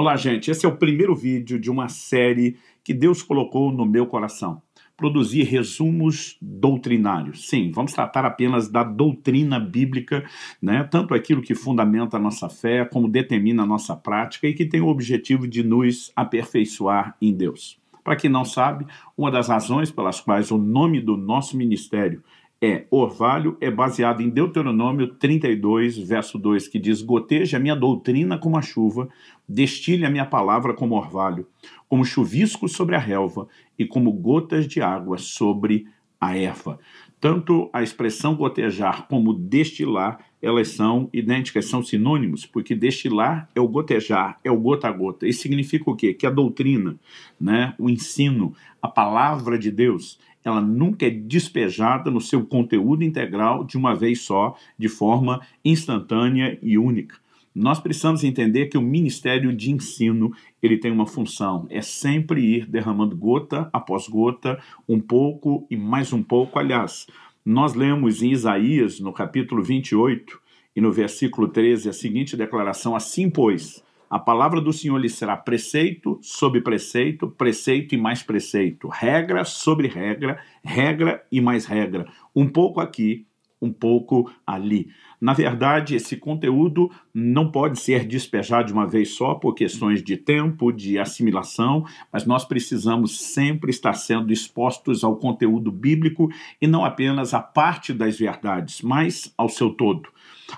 Olá, gente. Esse é o primeiro vídeo de uma série que Deus colocou no meu coração. Produzir resumos doutrinários. Sim, vamos tratar apenas da doutrina bíblica, né? Tanto aquilo que fundamenta a nossa fé, como determina a nossa prática e que tem o objetivo de nos aperfeiçoar em Deus. Para quem não sabe, uma das razões pelas quais o nome do nosso ministério é Orvalho é baseado em Deuteronômio 32, verso 2, que diz: goteje a minha doutrina como a chuva, destile a minha palavra como orvalho, como chuvisco sobre a relva e como gotas de água sobre a erva. Tanto a expressão gotejar como destilar, elas são idênticas, são sinônimos, porque destilar é o gotejar, é o gota a gota. Isso significa o quê? Que a doutrina, né, o ensino, a palavra de Deus, ela nunca é despejada no seu conteúdo integral de uma vez só, de forma instantânea e única. Nós precisamos entender que o ministério de ensino, ele tem uma função, é sempre ir derramando gota após gota, um pouco e mais um pouco. Aliás, nós lemos em Isaías, no capítulo 28 e no versículo 13, a seguinte declaração: assim, pois, a palavra do Senhor lhe será preceito sobre preceito, preceito e mais preceito, regra sobre regra, regra e mais regra, um pouco aqui, um pouco ali. Na verdade, esse conteúdo não pode ser despejado de uma vez só por questões de tempo, de assimilação, mas nós precisamos sempre estar sendo expostos ao conteúdo bíblico e não apenas a parte das verdades, mas ao seu todo.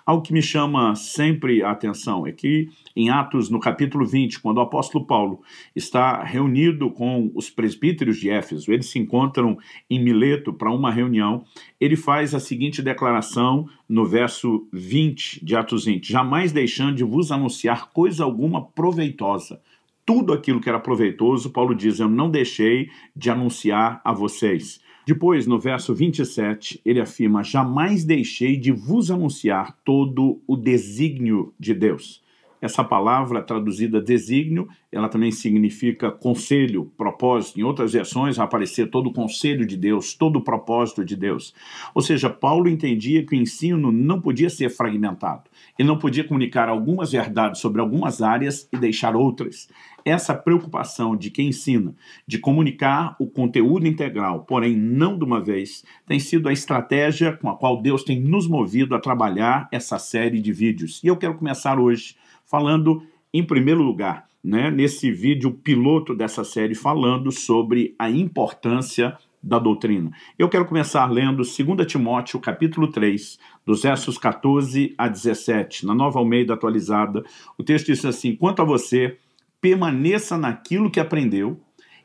Algo que me chama sempre a atenção é que em Atos, no capítulo 20, quando o apóstolo Paulo está reunido com os presbíteros de Éfeso, eles se encontram em Mileto para uma reunião, ele faz a seguinte declaração no verso 20 de Atos 20: jamais deixando de vos anunciar coisa alguma proveitosa. Tudo aquilo que era proveitoso, Paulo diz, eu não deixei de anunciar a vocês. Depois, no verso 27, ele afirma: jamais deixei de vos anunciar todo o desígnio de Deus. Essa palavra traduzida desígnio, ela também significa conselho, propósito. Em outras versões vai aparecer todo o conselho de Deus, todo o propósito de Deus. Ou seja, Paulo entendia que o ensino não podia ser fragmentado. Ele não podia comunicar algumas verdades sobre algumas áreas e deixar outras. Essa preocupação de quem ensina, de comunicar o conteúdo integral, porém não de uma vez, tem sido a estratégia com a qual Deus tem nos movido a trabalhar essa série de vídeos. E eu quero começar hoje falando, em primeiro lugar, nesse vídeo piloto dessa série, falando sobre a importância da doutrina. Eu quero começar lendo 2 Timóteo, capítulo 3, dos versos 14 a 17. Na Nova Almeida atualizada, o texto diz assim: quanto a você, permaneça naquilo que aprendeu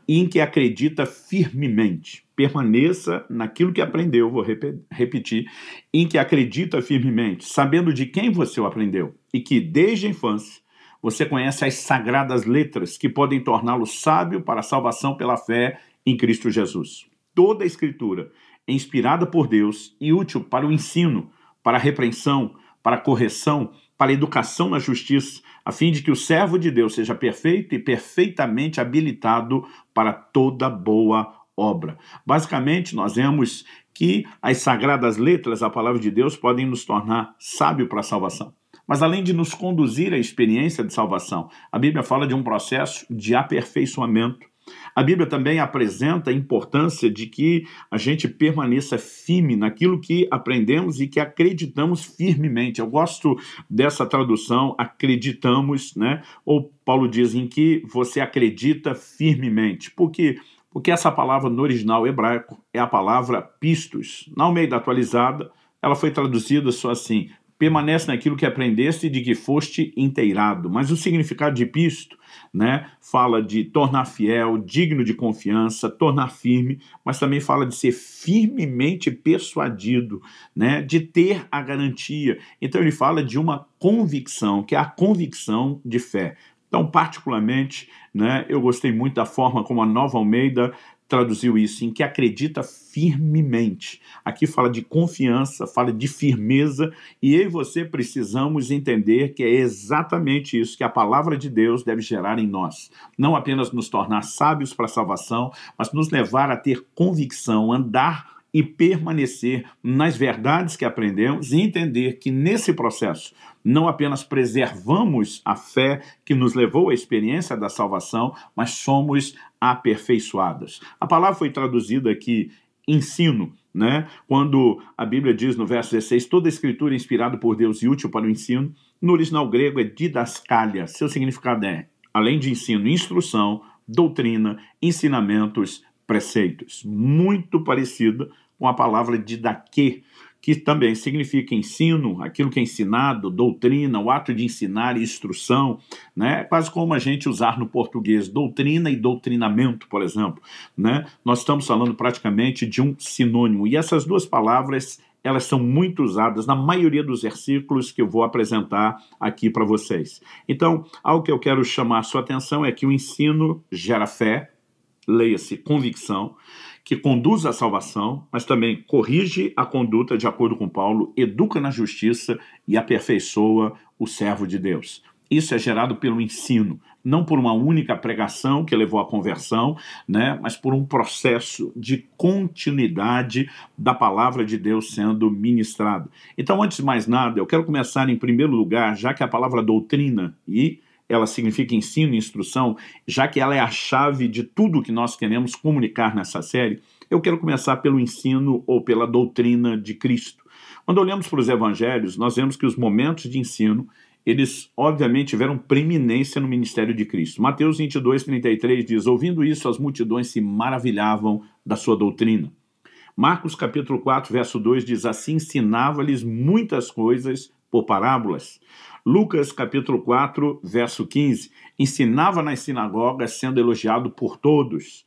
e em que acredita firmemente. Permaneça naquilo que aprendeu, vou repetir, em que acredita firmemente, sabendo de quem você o aprendeu, e que desde a infância você conhece as sagradas letras que podem torná-lo sábio para a salvação pela fé em Cristo Jesus. Toda a Escritura é inspirada por Deus e útil para o ensino, para a repreensão, para a correção, para a educação na justiça, a fim de que o servo de Deus seja perfeito e perfeitamente habilitado para toda boa obra. Basicamente, nós vemos que as sagradas letras, a palavra de Deus, podem nos tornar sábios para a salvação. Mas além de nos conduzir à experiência de salvação, a Bíblia fala de um processo de aperfeiçoamento. A Bíblia também apresenta a importância de que a gente permaneça firme naquilo que aprendemos e que acreditamos firmemente. Eu gosto dessa tradução, acreditamos, Ou Paulo diz em que você acredita firmemente. Por quê? Porque essa palavra no original hebraico é a palavra pistos. Na Almeida atualizada, ela foi traduzida só assim: permanece naquilo que aprendeste e de que foste inteirado. Mas o significado de pisto, fala de tornar fiel, digno de confiança, tornar firme, mas também fala de ser firmemente persuadido, de ter a garantia. Então ele fala de uma convicção, que é a convicção de fé. Então, particularmente, eu gostei muito da forma como a Nova Almeida traduziu isso, em que acredita firmemente. Aqui fala de confiança, fala de firmeza, e eu e você precisamos entender que é exatamente isso que a palavra de Deus deve gerar em nós. Não apenas nos tornar sábios para a salvação, mas nos levar a ter convicção, andar e permanecer nas verdades que aprendemos e entender que nesse processo não apenas preservamos a fé que nos levou à experiência da salvação, mas somos aperfeiçoados. A palavra foi traduzida aqui, ensino, né? Quando a Bíblia diz no verso 16, toda a escritura é inspirada por Deus e útil para o ensino, no original grego é didascalia. Seu significado é, além de ensino, instrução, doutrina, ensinamentos, preceitos. Muito parecida com a palavra didaquê, que também significa ensino, aquilo que é ensinado, doutrina, o ato de ensinar e instrução, né? Quase como a gente usar no português doutrina e doutrinamento, por exemplo, né? Nós estamos falando praticamente de um sinônimo, e essas duas palavras, elas são muito usadas na maioria dos versículos que eu vou apresentar aqui para vocês. Então, algo que eu quero chamar a sua atenção é que o ensino gera fé, leia-se convicção, que conduz à salvação, mas também corrige a conduta de acordo com Paulo, educa na justiça e aperfeiçoa o servo de Deus. Isso é gerado pelo ensino, não por uma única pregação que levou à conversão, né, mas por um processo de continuidade da palavra de Deus sendo ministrada. Então, antes de mais nada, eu quero começar em primeiro lugar, já que a palavra doutrina e ela significa ensino e instrução, já que ela é a chave de tudo que nós queremos comunicar nessa série, eu quero começar pelo ensino ou pela doutrina de Cristo. Quando olhamos para os evangelhos, nós vemos que os momentos de ensino, eles obviamente tiveram preeminência no ministério de Cristo. Mateus 22:33 diz, ouvindo isso, as multidões se maravilhavam da sua doutrina. Marcos capítulo 4, verso 2 diz, assim ensinava-lhes muitas coisas por parábolas. Lucas capítulo 4, verso 15, ensinava nas sinagogas sendo elogiado por todos.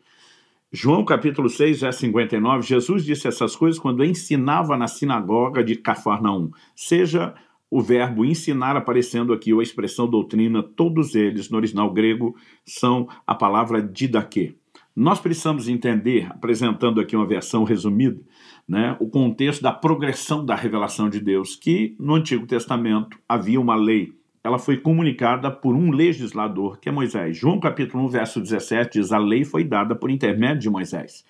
João capítulo 6, verso 59, Jesus disse essas coisas quando ensinava na sinagoga de Cafarnaum. Seja o verbo ensinar aparecendo aqui, ou a expressão doutrina, todos eles, no original grego, são a palavra didaquê. Nós precisamos entender, apresentando aqui uma versão resumida, né, o contexto da progressão da revelação de Deus, que no Antigo Testamento havia uma lei. Ela foi comunicada por um legislador, que é Moisés. João capítulo 1, verso 17 diz, a lei foi dada por intermédio de Moisés.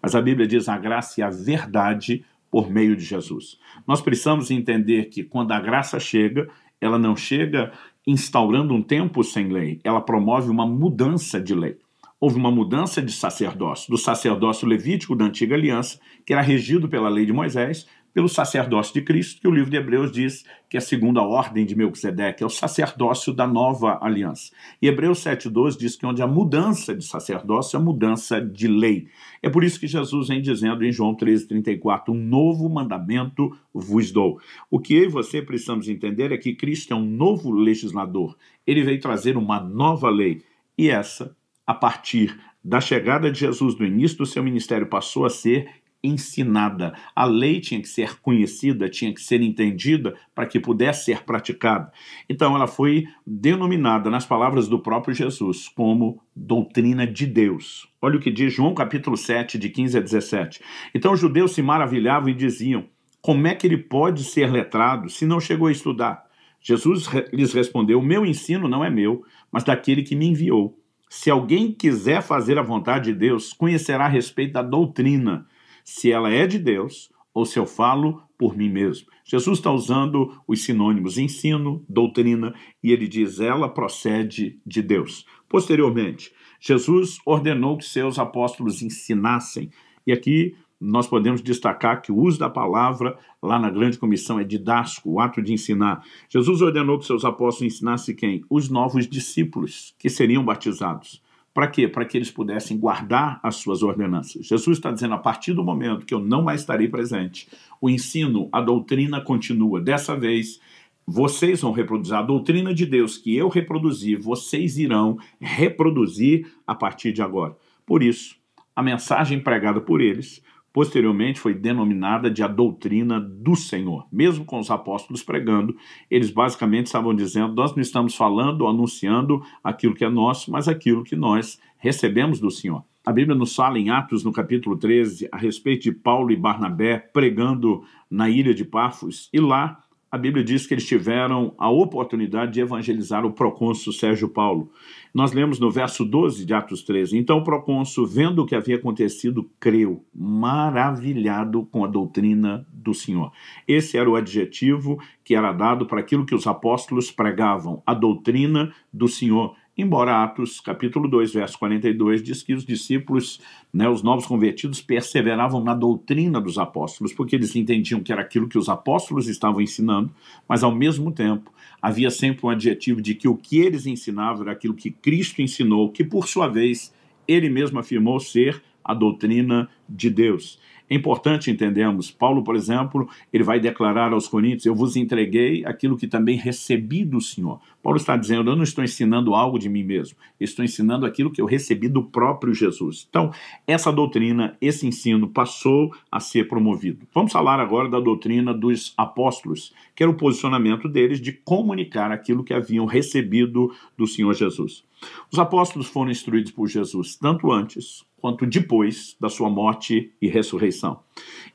Mas a Bíblia diz a graça e a verdade por meio de Jesus. Nós precisamos entender que quando a graça chega, ela não chega instaurando um tempo sem lei, ela promove uma mudança de lei. Houve uma mudança de sacerdócio, do sacerdócio levítico da antiga aliança, que era regido pela lei de Moisés, pelo sacerdócio de Cristo, que o livro de Hebreus diz que é segundo a ordem de Melquisedeque, é o sacerdócio da nova aliança. E Hebreus 7,12 diz que onde há mudança de sacerdócio, há mudança de lei. É por isso que Jesus vem dizendo em João 13,34, um novo mandamento vos dou. O que eu e você precisamos entender é que Cristo é um novo legislador. Ele veio trazer uma nova lei. E essa, a partir da chegada de Jesus, no início do seu ministério, passou a ser ensinada. A lei tinha que ser conhecida, tinha que ser entendida para que pudesse ser praticada. Então ela foi denominada, nas palavras do próprio Jesus, como doutrina de Deus. Olha o que diz João capítulo 7, de 15 a 17. Então os judeus se maravilhavam e diziam, como é que ele pode ser letrado se não chegou a estudar? Jesus lhes respondeu, o meu ensino não é meu, mas daquele que me enviou. Se alguém quiser fazer a vontade de Deus, conhecerá a respeito da doutrina, se ela é de Deus ou se eu falo por mim mesmo. Jesus está usando os sinônimos ensino, doutrina, e ele diz, ela procede de Deus. Posteriormente, Jesus ordenou que seus apóstolos ensinassem, e aqui nós podemos destacar que o uso da palavra lá na grande comissão é didático, o ato de ensinar. Jesus ordenou que seus apóstolos ensinassem quem? Os novos discípulos que seriam batizados. Para quê? Para que eles pudessem guardar as suas ordenanças. Jesus está dizendo, a partir do momento que eu não mais estarei presente, o ensino, a doutrina continua. Dessa vez, vocês vão reproduzir a doutrina de Deus que eu reproduzi, vocês irão reproduzir a partir de agora. Por isso, a mensagem pregada por eles, posteriormente foi denominada de a doutrina do Senhor. Mesmo com os apóstolos pregando, eles basicamente estavam dizendo, nós não estamos falando ou anunciando aquilo que é nosso, mas aquilo que nós recebemos do Senhor. A Bíblia nos fala em Atos, no capítulo 13, a respeito de Paulo e Barnabé pregando na ilha de Pafos, e lá a Bíblia diz que eles tiveram a oportunidade de evangelizar o procônsul Sérgio Paulo. Nós lemos no verso 12 de Atos 13, então o procônsul, vendo o que havia acontecido, creu, maravilhado com a doutrina do Senhor. Esse era o adjetivo que era dado para aquilo que os apóstolos pregavam, a doutrina do Senhor. Embora Atos, capítulo 2, verso 42, diz que os discípulos, os novos convertidos, perseveravam na doutrina dos apóstolos, porque eles entendiam que era aquilo que os apóstolos estavam ensinando, mas ao mesmo tempo havia sempre um adjetivo de que o que eles ensinavam era aquilo que Cristo ensinou, que por sua vez ele mesmo afirmou ser a doutrina de Deus. É importante entendermos, Paulo, por exemplo, ele vai declarar aos Coríntios, eu vos entreguei aquilo que também recebi do Senhor. Paulo está dizendo, eu não estou ensinando algo de mim mesmo, estou ensinando aquilo que eu recebi do próprio Jesus. Então, essa doutrina, esse ensino passou a ser promovido. Vamos falar agora da doutrina dos apóstolos, que era o posicionamento deles de comunicar aquilo que haviam recebido do Senhor Jesus. Os apóstolos foram instruídos por Jesus, tanto antes quanto depois da sua morte e ressurreição.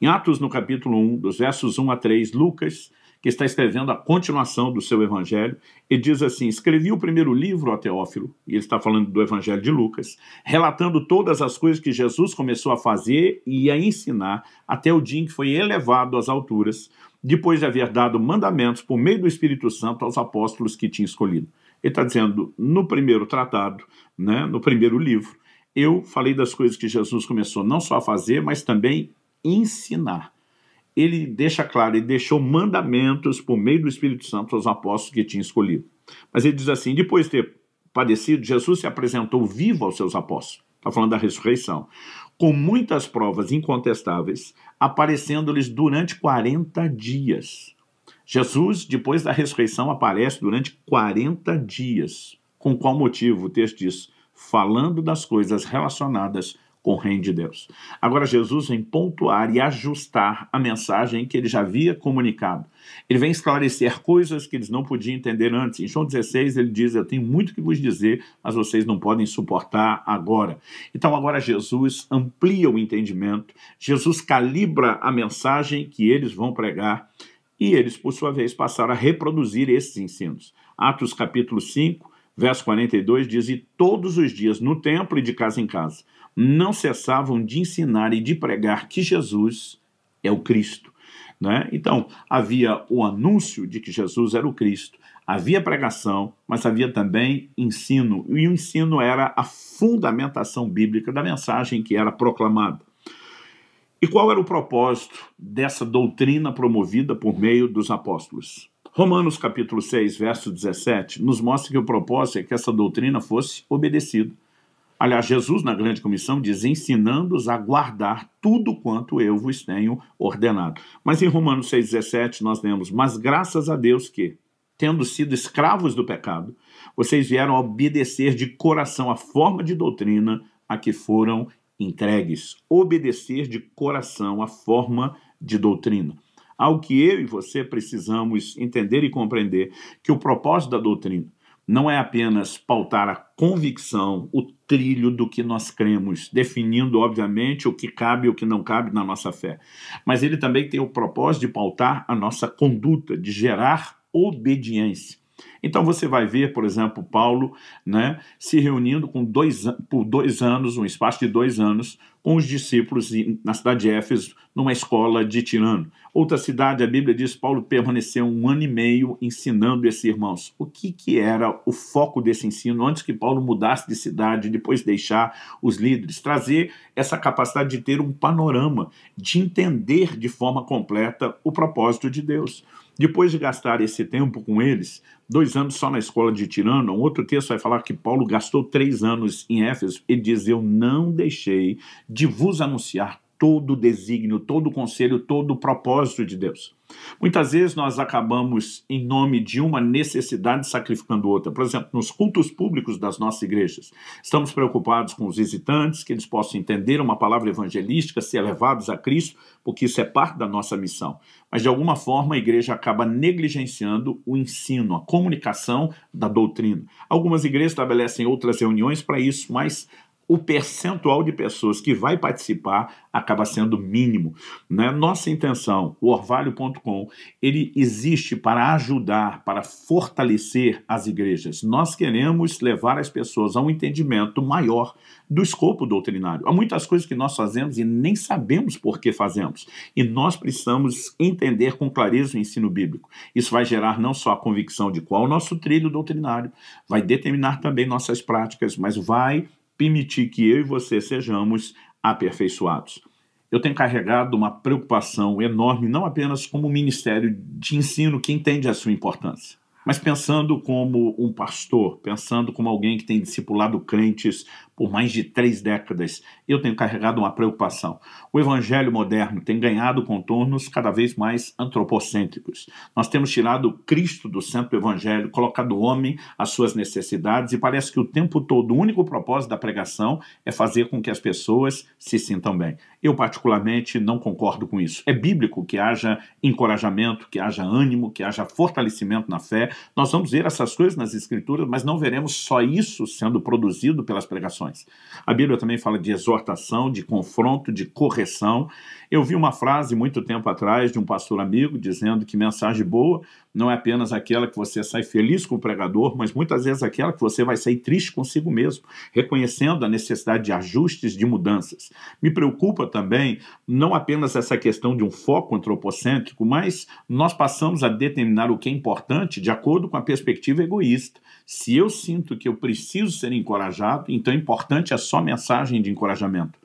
Em Atos, no capítulo 1, dos versos 1 a 3, Lucas, que está escrevendo a continuação do seu evangelho, ele diz assim, escrevi o primeiro livro a Teófilo, e ele está falando do evangelho de Lucas, relatando todas as coisas que Jesus começou a fazer e a ensinar até o dia em que foi elevado às alturas, depois de haver dado mandamentos por meio do Espírito Santo aos apóstolos que tinha escolhido. Ele está dizendo, no primeiro tratado, no primeiro livro, eu falei das coisas que Jesus começou não só a fazer, mas também ensinar. Ele deixa claro, ele deixou mandamentos por meio do Espírito Santo aos apóstolos que tinha escolhido. Mas ele diz assim, depois de ter padecido, Jesus se apresentou vivo aos seus apóstolos. Está falando da ressurreição. Com muitas provas incontestáveis, aparecendo-lhes durante 40 dias. Jesus, depois da ressurreição, aparece durante 40 dias. Com qual motivo? O texto diz, falando das coisas relacionadas com o reino de Deus. Agora Jesus vem pontuar e ajustar a mensagem que ele já havia comunicado. Ele vem esclarecer coisas que eles não podiam entender antes. Em João 16 ele diz, eu tenho muito que vos dizer, mas vocês não podem suportar agora. Então agora Jesus amplia o entendimento, Jesus calibra a mensagem que eles vão pregar e eles, por sua vez, passaram a reproduzir esses ensinos. Atos capítulo 5, verso 42 diz, e todos os dias no templo e de casa em casa, não cessavam de ensinar e de pregar que Jesus é o Cristo. Então, havia o anúncio de que Jesus era o Cristo, havia pregação, mas havia também ensino, e o ensino era a fundamentação bíblica da mensagem que era proclamada. E qual era o propósito dessa doutrina promovida por meio dos apóstolos? Romanos capítulo 6, verso 17, nos mostra que o propósito é que essa doutrina fosse obedecida. Aliás, Jesus, na grande comissão, diz, ensinando-os a guardar tudo quanto eu vos tenho ordenado. Mas em Romanos 6,17 nós lemos, mas graças a Deus que, tendo sido escravos do pecado, vocês vieram a obedecer de coração a forma de doutrina a que foram entregues. Obedecer de coração a forma de doutrina. Algo que eu e você precisamos entender e compreender, que o propósito da doutrina não é apenas pautar a convicção, o trilho do que nós cremos, definindo, obviamente, o que cabe e o que não cabe na nossa fé. Mas ele também tem o propósito de pautar a nossa conduta, de gerar obediência. Então você vai ver, por exemplo, Paulo se reunindo por 2 anos, um espaço de 2 anos, com os discípulos na cidade de Éfeso, numa escola de Tirano. Outra cidade, a Bíblia diz, Paulo permaneceu 1 ano e meio ensinando esses irmãos. O que era o foco desse ensino antes que Paulo mudasse de cidade, depois deixar os líderes? Trazer essa capacidade de ter um panorama, de entender de forma completa o propósito de Deus. Depois de gastar esse tempo com eles, 2 anos só na escola de Tirano, um outro texto vai falar que Paulo gastou 3 anos em Éfeso. Ele diz, eu não deixei de vos anunciar todo o desígnio, todo o conselho, todo o propósito de Deus. Muitas vezes nós acabamos, em nome de uma necessidade, sacrificando outra. Por exemplo, nos cultos públicos das nossas igrejas, estamos preocupados com os visitantes, que eles possam entender uma palavra evangelística, ser levados a Cristo, porque isso é parte da nossa missão. Mas, de alguma forma, a igreja acaba negligenciando o ensino, a comunicação da doutrina. Algumas igrejas estabelecem outras reuniões para isso, mas o percentual de pessoas que vai participar acaba sendo mínimo, né? Nossa intenção, o Orvalho.com, ele existe para ajudar, para fortalecer as igrejas. Nós queremos levar as pessoas a um entendimento maior do escopo doutrinário. Há muitas coisas que nós fazemos e nem sabemos por que fazemos. E nós precisamos entender com clareza o ensino bíblico. Isso vai gerar não só a convicção de qual é o nosso trilho doutrinário, vai determinar também nossas práticas, mas vai permitir que eu e você sejamos aperfeiçoados. Eu tenho carregado uma preocupação enorme, não apenas como ministério de ensino que entende a sua importância, mas pensando como um pastor, pensando como alguém que tem discipulado crentes por mais de 3 décadas, eu tenho carregado uma preocupação. O evangelho moderno tem ganhado contornos cada vez mais antropocêntricos. Nós temos tirado o Cristo do centro do evangelho, colocado o homem às suas necessidades, e parece que o tempo todo o único propósito da pregação é fazer com que as pessoas se sintam bem. Eu, particularmente, não concordo com isso. É bíblico que haja encorajamento, que haja ânimo, que haja fortalecimento na fé. Nós vamos ver essas coisas nas Escrituras, mas não veremos só isso sendo produzido pelas pregações. A Bíblia também fala de exortação, de confronto, de correção. Eu vi uma frase muito tempo atrás de um pastor amigo dizendo que mensagem boa não é apenas aquela que você sai feliz com o pregador, mas muitas vezes aquela que você vai sair triste consigo mesmo, reconhecendo a necessidade de ajustes, de mudanças. Me preocupa também não apenas essa questão de um foco antropocêntrico, mas nós passamos a determinar o que é importante de acordo com a perspectiva egoísta. Se eu sinto que eu preciso ser encorajado, então importante é só mensagem de encorajamento.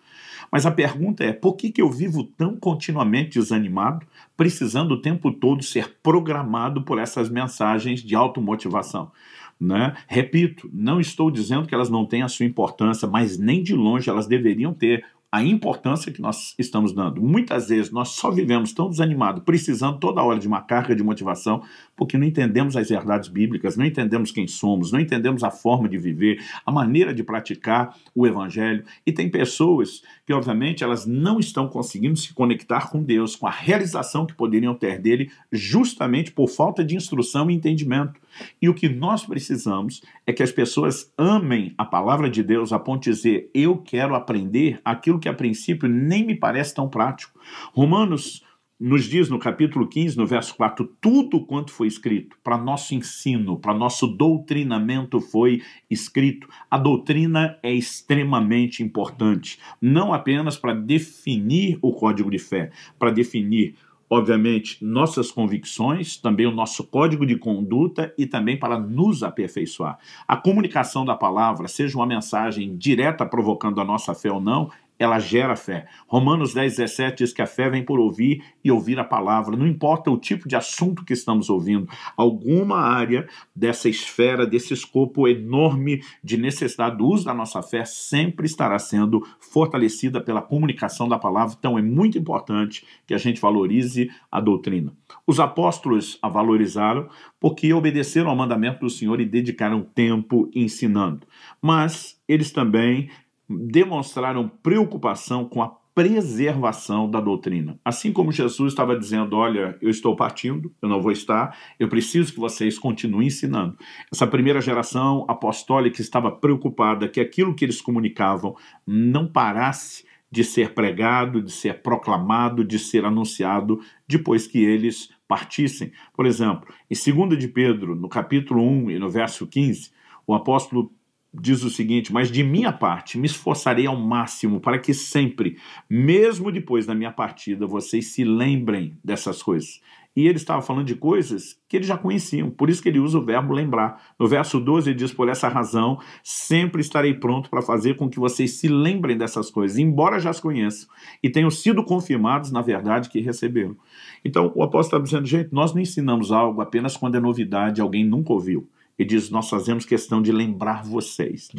Mas a pergunta é, por que eu vivo tão continuamente desanimado, precisando o tempo todo ser programado por essas mensagens de automotivação? Né? Repito, não estou dizendo que elas não têm a sua importância, mas nem de longe elas deveriam ter a importância que nós estamos dando. Muitas vezes nós só vivemos tão desanimados, precisando toda hora de uma carga de motivação, porque não entendemos as verdades bíblicas, não entendemos quem somos, não entendemos a forma de viver, a maneira de praticar o evangelho. E tem pessoas que, obviamente, elas não estão conseguindo se conectar com Deus, com a realização que poderiam ter dele, justamente por falta de instrução e entendimento. E o que nós precisamos é que as pessoas amem a palavra de Deus a ponto de dizer, eu quero aprender aquilo que a princípio nem me parece tão prático. Romanos nos diz no capítulo 15, no verso 4, tudo quanto foi escrito para nosso ensino, para nosso doutrinamento foi escrito. A doutrina é extremamente importante, não apenas para definir o código de fé, para definir, obviamente, nossas convicções, também o nosso código de conduta e também para nos aperfeiçoar. A comunicação da palavra, seja uma mensagem direta provocando a nossa fé ou não, ela gera fé. Romanos 10:17 diz que a fé vem por ouvir e ouvir a palavra. Não importa o tipo de assunto que estamos ouvindo, alguma área dessa esfera, desse escopo enorme de necessidade do uso da nossa fé sempre estará sendo fortalecida pela comunicação da palavra. Então é muito importante que a gente valorize a doutrina. Os apóstolos a valorizaram porque obedeceram ao mandamento do Senhor e dedicaram tempo ensinando. Mas eles também demonstraram preocupação com a preservação da doutrina. Assim como Jesus estava dizendo, olha, eu estou partindo, eu não vou estar, eu preciso que vocês continuem ensinando. Essa primeira geração apostólica estava preocupada que aquilo que eles comunicavam não parasse de ser pregado, de ser proclamado, de ser anunciado depois que eles partissem. Por exemplo, em 2 de Pedro, no capítulo 1 e no verso 15, o apóstolo diz o seguinte, mas de minha parte me esforçarei ao máximo para que sempre, mesmo depois da minha partida, vocês se lembrem dessas coisas. E ele estava falando de coisas que eles já conheciam, por isso que ele usa o verbo lembrar. No verso 12 ele diz, por essa razão, sempre estarei pronto para fazer com que vocês se lembrem dessas coisas, embora já as conheçam, e tenham sido confirmados na verdade que receberam. Então o apóstolo está dizendo, gente, nós não ensinamos algo apenas quando é novidade, alguém nunca ouviu. Ele diz, nós fazemos questão de lembrar vocês,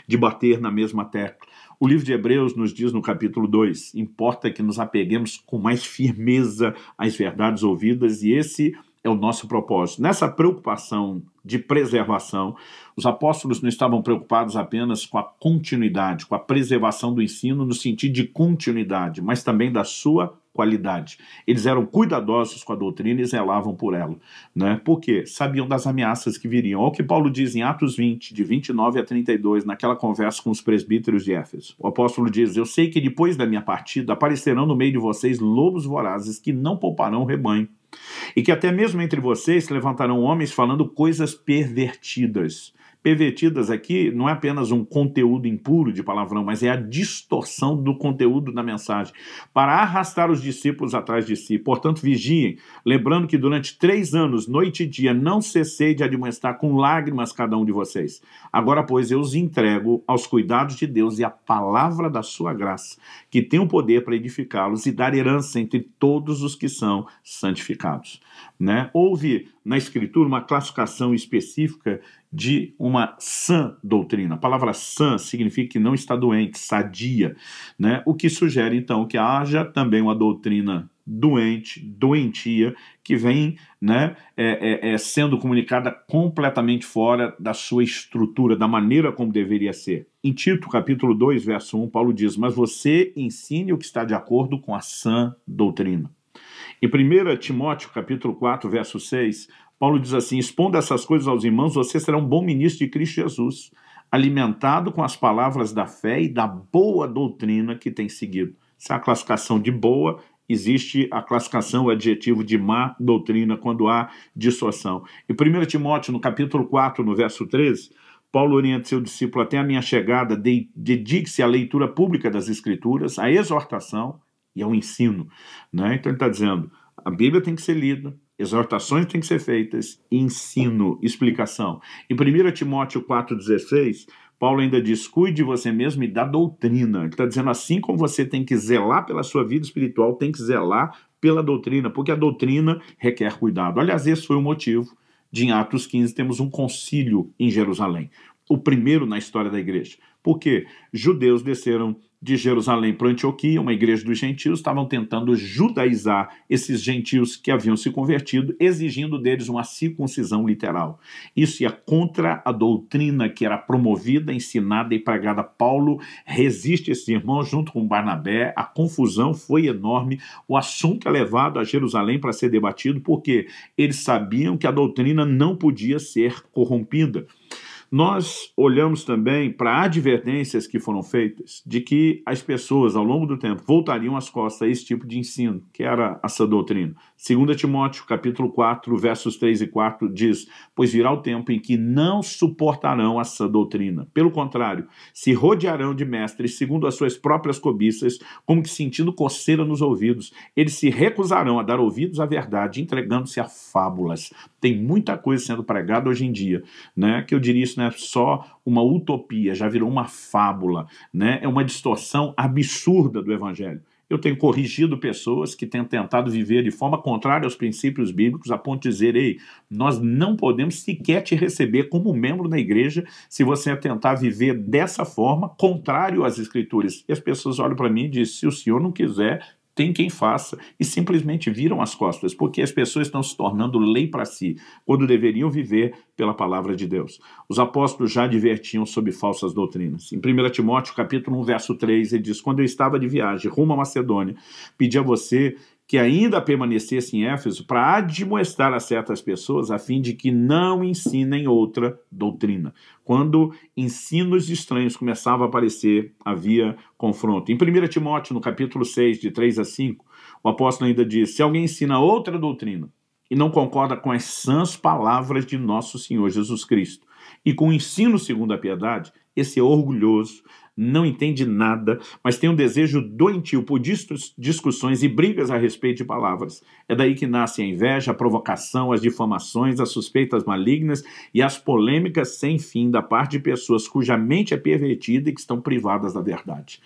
de bater na mesma tecla. O livro de Hebreus nos diz no capítulo 2, importa que nos apeguemos com mais firmeza às verdades ouvidas, e esse é o nosso propósito. Nessa preocupação de preservação, os apóstolos não estavam preocupados apenas com a continuidade, com a preservação do ensino no sentido de continuidade, mas também da sua qualidade. Eles eram cuidadosos com a doutrina e zelavam por ela, né? Por quê? Sabiam das ameaças que viriam. Olha o que Paulo diz em Atos 20, de 29 a 32, naquela conversa com os presbíteros de Éfeso. O apóstolo diz: eu sei que depois da minha partida aparecerão no meio de vocês lobos vorazes que não pouparão o rebanho, e que até mesmo entre vocês se levantarão homens falando coisas pervertidas. Pervertidas aqui não é apenas um conteúdo impuro de palavrão, mas é a distorção do conteúdo da mensagem, para arrastar os discípulos atrás de si. Portanto, vigiem, lembrando que durante 3 anos, noite e dia, não cessei de admoestar com lágrimas cada um de vocês. Agora, pois, eu os entrego aos cuidados de Deus e à palavra da sua graça, que tem o poder para edificá-los e dar herança entre todos os que são santificados. Né? Houve na Escritura uma classificação específica de uma sã doutrina. A palavra sã significa que não está doente, sadia, né? O que sugere, então, que haja também uma doutrina doente, doentia, que vem, né, sendo comunicada completamente fora da sua estrutura, da maneira como deveria ser. Em Tito, capítulo 2, verso 1, Paulo diz: mas você ensine o que está de acordo com a sã doutrina. Em 1 Timóteo, capítulo 4, verso 6, Paulo diz assim: expondo essas coisas aos irmãos, você será um bom ministro de Cristo Jesus, alimentado com as palavras da fé e da boa doutrina que tem seguido. Essa é a classificação de boa. Existe a classificação, o adjetivo de má doutrina, quando há distorção. Em 1 Timóteo, no capítulo 4, no verso 13, Paulo orienta seu discípulo: até a minha chegada, dedique-se à leitura pública das Escrituras, à exortação e ao ensino. Né? Então ele está dizendo, a Bíblia tem que ser lida, exortações têm que ser feitas, ensino, explicação. Em 1 Timóteo 4,16, Paulo ainda diz: cuide de você mesmo e da doutrina. Ele está dizendo, assim como você tem que zelar pela sua vida espiritual, tem que zelar pela doutrina, porque a doutrina requer cuidado. Aliás, esse foi o motivo de, em Atos 15, temos um concílio em Jerusalém, o primeiro na história da igreja. Porque judeus desceram de Jerusalém para Antioquia, uma igreja dos gentios, estavam tentando judaizar esses gentios que haviam se convertido, exigindo deles uma circuncisão literal. Isso ia contra a doutrina que era promovida, ensinada e pregada. Paulo resiste esses irmãos junto com Barnabé, a confusão foi enorme, o assunto é levado a Jerusalém para ser debatido, porque eles sabiam que a doutrina não podia ser corrompida. Nós olhamos também para advertências que foram feitas de que as pessoas, ao longo do tempo, voltariam as costas a esse tipo de ensino, que era essa doutrina. 2 Timóteo, capítulo 4, versos 3 e 4, diz: pois virá o tempo em que não suportarão essa doutrina. Pelo contrário, se rodearão de mestres segundo as suas próprias cobiças, como que sentindo coceira nos ouvidos. Eles se recusarão a dar ouvidos à verdade, entregando-se a fábulas. Tem muita coisa sendo pregada hoje em dia, né, que eu diria isso não é só uma utopia, já virou uma fábula, né? É uma distorção absurda do evangelho. Eu tenho corrigido pessoas que têm tentado viver de forma contrária aos princípios bíblicos, a ponto de dizer: ei, nós não podemos sequer te receber como membro da igreja se você tentar viver dessa forma, contrário às escrituras. E as pessoas olham para mim e dizem: se o senhor não quiser, tem quem faça, e simplesmente viram as costas, porque as pessoas estão se tornando lei para si, quando deveriam viver pela palavra de Deus. Os apóstolos já advertiam sobre falsas doutrinas. Em 1 Timóteo, capítulo 1, verso 3, ele diz: quando eu estava de viagem rumo à Macedônia, pedi a você que ainda permanecesse em Éfeso para admoestar a certas pessoas a fim de que não ensinem outra doutrina. Quando ensinos estranhos começavam a aparecer, havia confronto. Em 1 Timóteo, no capítulo 6, de 3 a 5, o apóstolo ainda diz: se alguém ensina outra doutrina e não concorda com as sãs palavras de nosso Senhor Jesus Cristo e com o ensino segundo a piedade, esse é orgulhoso, não entende nada, mas tem um desejo doentio por discussões e brigas a respeito de palavras. É daí que nasce a inveja, a provocação, as difamações, as suspeitas malignas e as polêmicas sem fim da parte de pessoas cuja mente é pervertida e que estão privadas da verdade.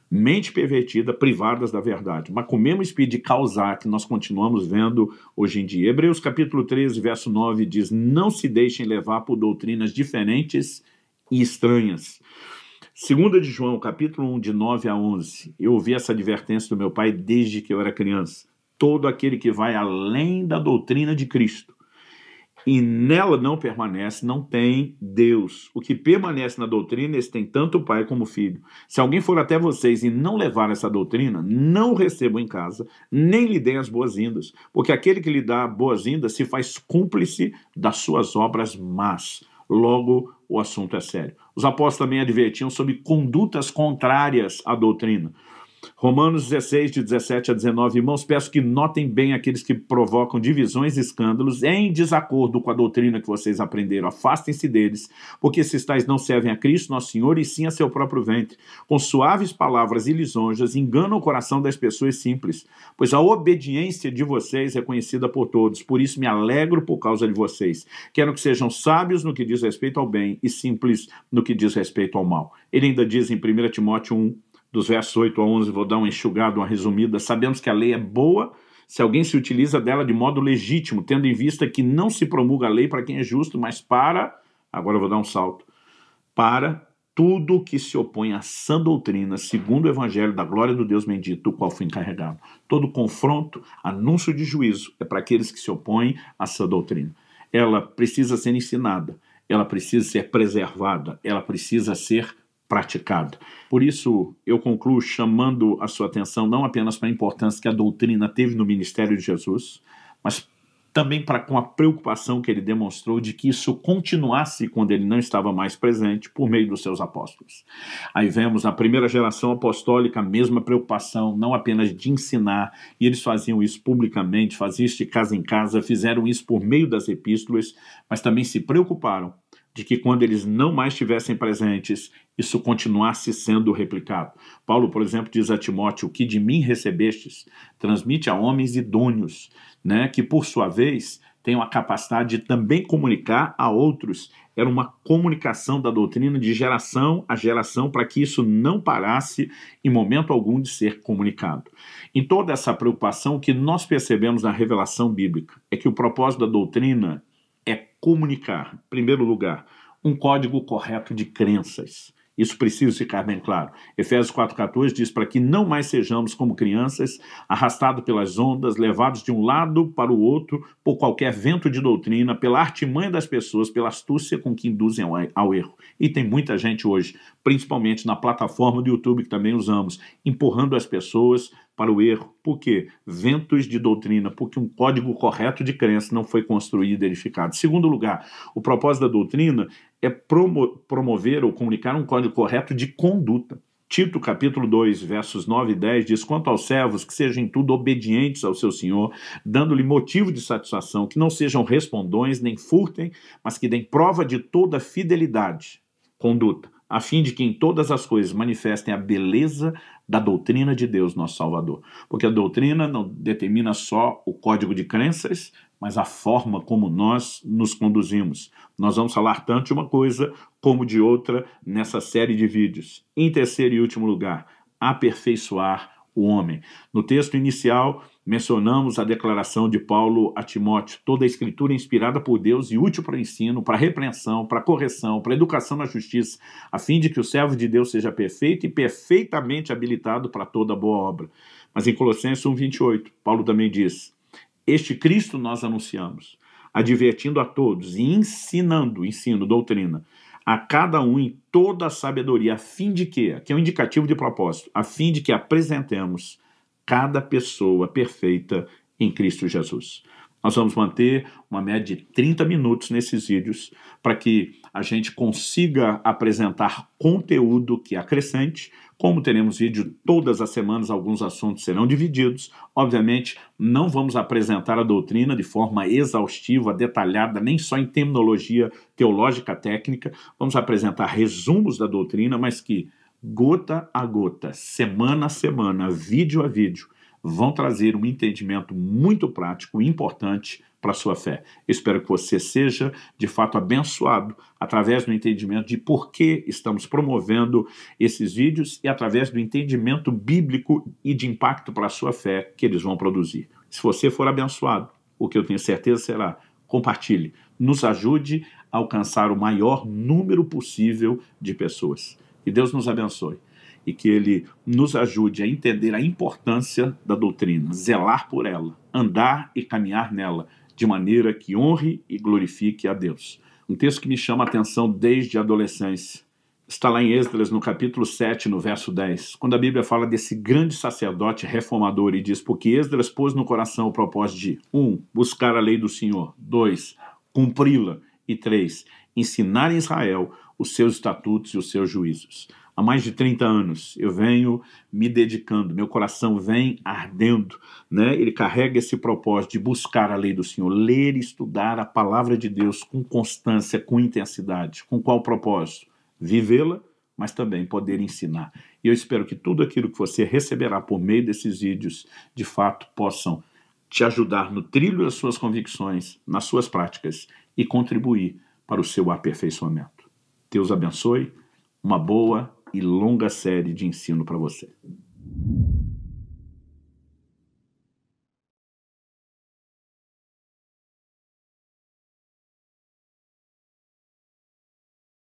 Mente pervertida, privadas da verdade, mas com o mesmo espírito de causar que nós continuamos vendo hoje em dia. Hebreus capítulo 13, verso 9 diz: não se deixem levar por doutrinas diferentes e estranhas. 2 de João, capítulo 1, de 9 a 11, eu ouvi essa advertência do meu pai desde que eu era criança. Todo aquele que vai além da doutrina de Cristo e nela não permanece, não tem Deus. O que permanece na doutrina, esse tem tanto o Pai como o Filho. Se alguém for até vocês e não levar essa doutrina, não recebam em casa, nem lhe deem as boas-vindas, porque aquele que lhe dá boas-vindas se faz cúmplice das suas obras más. Logo, o assunto é sério. Os apóstolos também advertiam sobre condutas contrárias à doutrina. Romanos 16, de 17 a 19, irmãos, peço que notem bem aqueles que provocam divisões e escândalos em desacordo com a doutrina que vocês aprenderam. Afastem-se deles, porque esses tais não servem a Cristo, nosso Senhor, e sim a seu próprio ventre. Com suaves palavras e lisonjas, enganam o coração das pessoas simples, pois a obediência de vocês é conhecida por todos. Por isso me alegro por causa de vocês. Quero que sejam sábios no que diz respeito ao bem e simples no que diz respeito ao mal. Ele ainda diz em 1 Timóteo 1, dos versos 8 a 11, vou dar uma enxugada, uma resumida. Sabemos que a lei é boa se alguém se utiliza dela de modo legítimo, tendo em vista que não se promulga a lei para quem é justo, mas para, agora eu vou dar um salto, para tudo que se opõe à sã doutrina, segundo o evangelho da glória do Deus bendito, do qual fui encarregado. Todo confronto, anúncio de juízo, é para aqueles que se opõem à sã doutrina. Ela precisa ser ensinada, ela precisa ser preservada, ela precisa ser praticado. Por isso, eu concluo chamando a sua atenção não apenas para a importância que a doutrina teve no ministério de Jesus, mas também com a preocupação que ele demonstrou de que isso continuasse quando ele não estava mais presente por meio dos seus apóstolos. Aí vemos na primeira geração apostólica a mesma preocupação, não apenas de ensinar, e eles faziam isso publicamente, faziam isso de casa em casa, fizeram isso por meio das epístolas, mas também se preocuparam de que quando eles não mais estivessem presentes, isso continuasse sendo replicado. Paulo, por exemplo, diz a Timóteo, o que de mim recebestes, transmite a homens idôneos, né, que por sua vez tenham a capacidade de também comunicar a outros. Era uma comunicação da doutrina de geração a geração para que isso não parasse em momento algum de ser comunicado. Em toda essa preocupação, o que nós percebemos na revelação bíblica é que o propósito da doutrina é comunicar, em primeiro lugar, um código correto de crenças. Isso precisa ficar bem claro. Efésios 4,14 diz para que não mais sejamos como crianças, arrastados pelas ondas, levados de um lado para o outro por qualquer vento de doutrina, pela artimanha das pessoas, pela astúcia com que induzem ao erro. E tem muita gente hoje, principalmente na plataforma do YouTube que também usamos, empurrando as pessoas para o erro. Por quê? Ventos de doutrina, porque um código correto de crença não foi construído e edificado. Segundo lugar, o propósito da doutrina é promover ou comunicar um código correto de conduta. Tito, capítulo 2, versos 9 e 10, diz, quanto aos servos, que sejam em tudo obedientes ao seu senhor, dando-lhe motivo de satisfação, que não sejam respondões, nem furtem, mas que deem prova de toda fidelidade, conduta, a fim de que em todas as coisas manifestem a beleza da doutrina de Deus, nosso Salvador. Porque a doutrina não determina só o código de crenças, mas a forma como nós nos conduzimos. Nós vamos falar tanto de uma coisa como de outra nessa série de vídeos. Em terceiro e último lugar, aperfeiçoar o homem. No texto inicial, mencionamos a declaração de Paulo a Timóteo, toda a escritura é inspirada por Deus e útil para o ensino, para a repreensão, para a correção, para a educação na justiça, a fim de que o servo de Deus seja perfeito e perfeitamente habilitado para toda boa obra. Mas em Colossenses 1,28, Paulo também diz, este Cristo nós anunciamos, advertindo a todos e ensino, doutrina, a cada um em toda a sabedoria, a fim de que, aqui é um indicativo de propósito, a fim de que apresentemos cada pessoa perfeita em Cristo Jesus. Nós vamos manter uma média de 30 minutos nesses vídeos para que a gente consiga apresentar conteúdo que acrescente. Como teremos vídeo todas as semanas, alguns assuntos serão divididos. Obviamente, não vamos apresentar a doutrina de forma exaustiva, detalhada, nem só em terminologia teológica técnica. Vamos apresentar resumos da doutrina, mas que, gota a gota, semana a semana, vídeo a vídeo, vão trazer um entendimento muito prático e importante para a sua fé. Eu espero que você seja, de fato, abençoado através do entendimento de por que estamos promovendo esses vídeos e através do entendimento bíblico e de impacto para a sua fé que eles vão produzir. Se você for abençoado, o que eu tenho certeza será, compartilhe, nos ajude a alcançar o maior número possível de pessoas. Que Deus nos abençoe e que Ele nos ajude a entender a importância da doutrina, zelar por ela, andar e caminhar nela, de maneira que honre e glorifique a Deus. Um texto que me chama a atenção desde a adolescência. Está lá em Esdras, no capítulo 7, no verso 10, quando a Bíblia fala desse grande sacerdote reformador e diz: porque Esdras pôs no coração o propósito de 1. Buscar a lei do Senhor, 2. Cumpri-la e 3. Ensinar em Israel os seus estatutos e os seus juízos. Há mais de 30 anos eu venho me dedicando, meu coração vem ardendo, né? Ele carrega esse propósito de buscar a lei do Senhor, ler e estudar a palavra de Deus com constância, com intensidade. Com qual propósito? Vivê-la, mas também poder ensinar. E eu espero que tudo aquilo que você receberá por meio desses vídeos, de fato, possam te ajudar no trilho das suas convicções, nas suas práticas e contribuir para o seu aperfeiçoamento. Deus abençoe, uma boa e longa série de ensino para você.